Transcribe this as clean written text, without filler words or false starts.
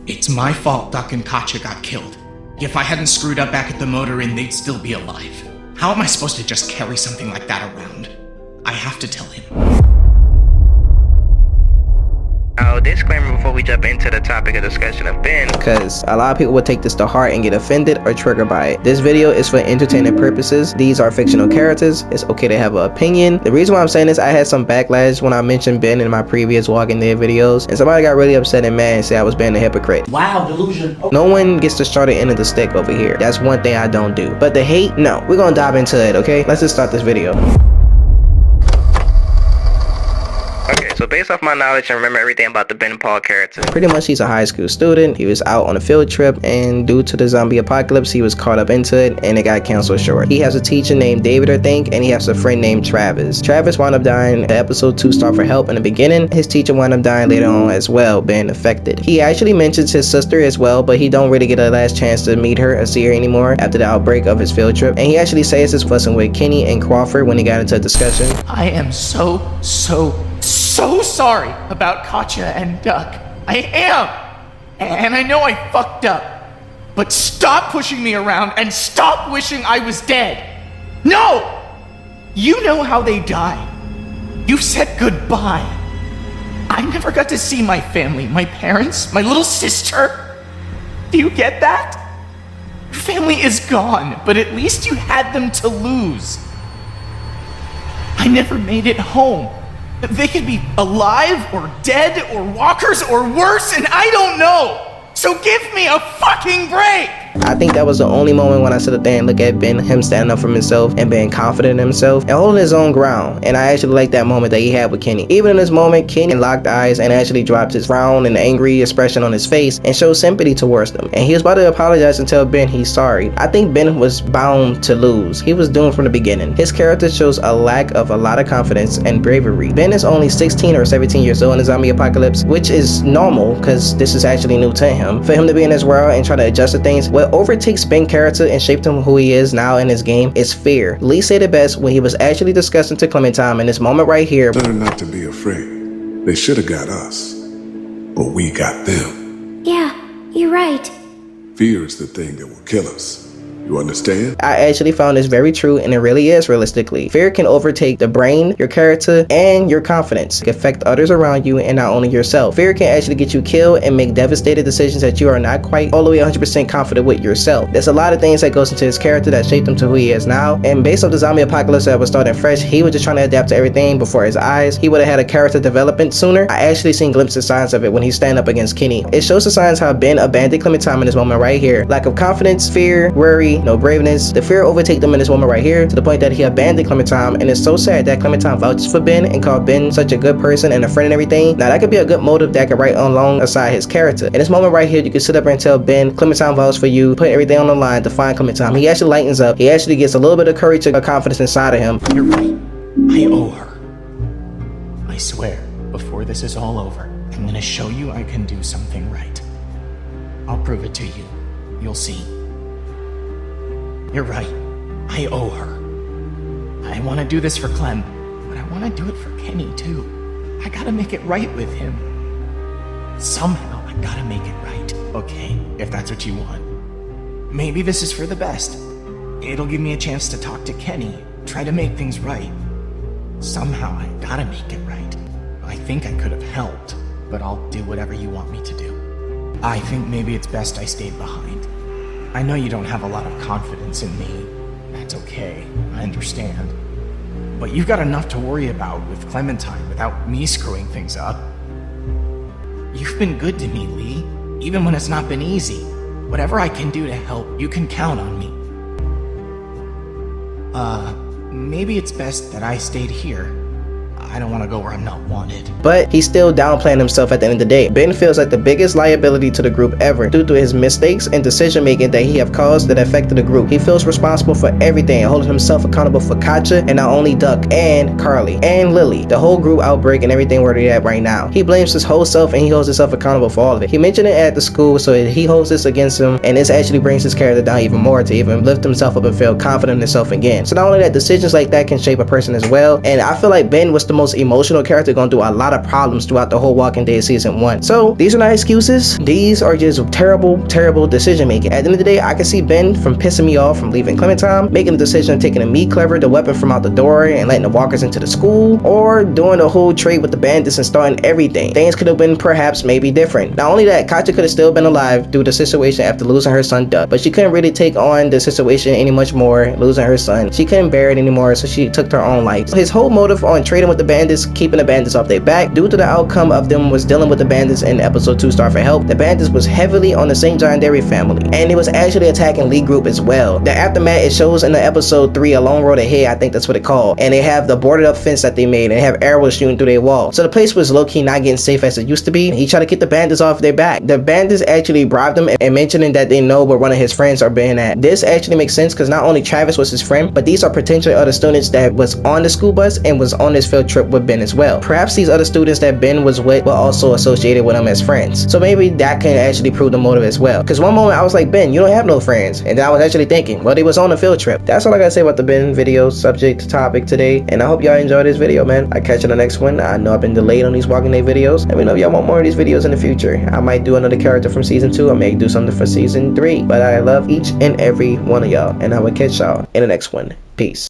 It's my fault Duck and Katya got killed. If I hadn't screwed up back at the motor inn, they'd still be alive. How am I supposed to just carry something like that around? I have to tell him. Now, disclaimer before we jump into the topic of discussion of Ben, because a lot of people will take this to heart and get offended or triggered by it. This video is for entertainment purposes. These are fictional characters. It's okay to have an opinion. The reason why I'm saying this, I had some backlash when I mentioned Ben in my previous Walking Dead videos, and somebody got really upset and mad and said I was being a hypocrite. Wow, delusion. Okay. No one gets to start the end of the stick over here. That's one thing I don't do. But the hate, no. We're gonna dive into it, okay? Let's just start this video. Okay, so based off my knowledge and remember everything about the Ben Paul character, pretty much he's a high school student. He was out on a field trip, and due to the zombie apocalypse, he was caught up into it, and it got canceled short. He has a teacher named David, I think, and he has a friend named Travis. Travis wound up dying at episode 2 Star for Help in the beginning. His teacher wound up dying later on as well, being affected. He actually mentions his sister as well, but he don't really get a last chance to meet her or see her anymore after the outbreak of his field trip. And he actually says his fussing with Kenny and Crawford when he got into a discussion. I am so sorry about Katya and Duck. I am. And I know I fucked up. But stop pushing me around and stop wishing I was dead. No! You know how they died. You said goodbye. I never got to see my family, my parents, my little sister. Do you get that? Your family is gone, but at least you had them to lose. I never made it home. They could be alive or dead or walkers or worse, and I don't know. So give me a fucking break! I think that was the only moment when I sit up there and look at Ben, him standing up for himself and being confident in himself and holding his own ground. And I actually like that moment that he had with Kenny. Even in this moment, Kenny locked eyes and actually dropped his frown and angry expression on his face and showed sympathy towards them. And he was about to apologize and tell Ben he's sorry. I think Ben was bound to lose. He was doomed from the beginning. His character shows a lack of a lot of confidence and bravery. Ben is only 16 or 17 years old in the zombie apocalypse, which is normal because this is actually new to him. For him to be in this world and try to adjust to things, what overtakes Ben's character and shaped him who he is now in this game is fear. Lee said it best when he was actually discussing to Clementine in this moment right here. Learn not to be afraid. They should have got us, but we got them. Yeah, you're right. Fear is the thing that will kill us. You understand? I actually found this very true, and it really is realistically. Fear can overtake the brain, your character, and your confidence. It can affect others around you and not only yourself. Fear can actually get you killed and make devastating decisions that you are not quite all the way 100% confident with yourself. There's a lot of things that goes into his character that shaped him to who he is now, and based off the zombie apocalypse that was starting fresh, he was just trying to adapt to everything before his eyes. He would have had a character development sooner. I actually seen glimpses signs of it when he's standing up against Kenny. It shows the signs how Ben abandoned Clementine in this moment right here. Lack of confidence, fear, worry, no braveness. The fear overtake them in this moment right here to the point that he abandoned Clementine, and it's so sad that Clementine vouches for Ben and called Ben such a good person and a friend and everything. Now that could be a good motive that could write alongside his character. In this moment right here, you can sit up and tell Ben, Clementine vouched for you, put everything on the line to find Clementine. He actually lightens up. He actually gets a little bit of courage and confidence inside of him. You're right. I owe her. I swear, before this is all over, I'm gonna show you I can do something right. I'll prove it to you. You'll see. You're right. I owe her. I want to do this for Clem, but I want to do it for Kenny too. I gotta make it right with him. Somehow I gotta make it right. Okay, if that's what you want. Maybe this is for the best. It'll give me a chance to talk to Kenny, try to make things right. Somehow I gotta make it right. I think I could have helped, but I'll do whatever you want me to do. I think maybe it's best I stayed behind. I know you don't have a lot of confidence in me. That's okay, I understand. But you've got enough to worry about with Clementine without me screwing things up. You've been good to me, Lee, even when it's not been easy. Whatever I can do to help, you can count on me. Maybe it's best that I stayed here. I don't want to go where I'm not wanted. But he's still downplaying himself at the end of the day. Ben feels like the biggest liability to the group ever due to his mistakes and decision making that he have caused that affected the group. He feels responsible for everything, holding himself accountable for Katya and not only Duck and Carly and Lily, the whole group outbreak and everything where they're at right now. He blames his whole self and he holds himself accountable for all of it. He mentioned it at the school, so he holds this against him, and this actually brings his character down even more to even lift himself up and feel confident in himself again. So not only that, decisions like that can shape a person as well, and I feel like Ben was the most emotional character, going through a lot of problems throughout the whole Walking Dead season 1. So these are not excuses. These are just terrible decision making. At the end of the day, I can see Ben from pissing me off from leaving Clementine, making the decision of taking a meat cleaver, the weapon from out the door, and letting the walkers into the school, or doing the whole trade with the bandits and starting everything. Things could have been perhaps maybe different. Not only that, Katja could have still been alive through the situation after losing her son Doug, but she couldn't really take on the situation any much more, losing her son. She couldn't bear it anymore, so she took her own life. His whole motive on trading with the bandits, keeping the bandits off their back, due to the outcome of them was dealing with the bandits in episode 2 Star for Help. The bandits was heavily on the St. John Dairy family, and it was actually attacking Lee Group as well. The aftermath, it shows in the episode 3, A Long Road Ahead, I think that's what it called, and they have the boarded up fence that they made, and they have arrows shooting through their wall. So the place was low-key not getting safe as it used to be. He tried to get the bandits off their back. The bandits actually bribed him and mentioning that they know where one of his friends are being at. This actually makes sense because not only Travis was his friend, but these are potentially other students that was on the school bus and was on this field trip with Ben as well. Perhaps these other students that Ben was with were also associated with him as friends. So maybe that can actually prove the motive as well. Because one moment I was like, Ben, you don't have no friends. And then I was actually thinking, well, they was on a field trip. That's all I gotta say about the Ben video subject topic today. And I hope y'all enjoyed this video, man. I catch you in the next one. I know I've been delayed on these Walking Dead videos. Let me know if y'all want more of these videos in the future. I might do another character from season 2. I may do something for season 3. But I love each and every one of y'all. And I will catch y'all in the next one. Peace.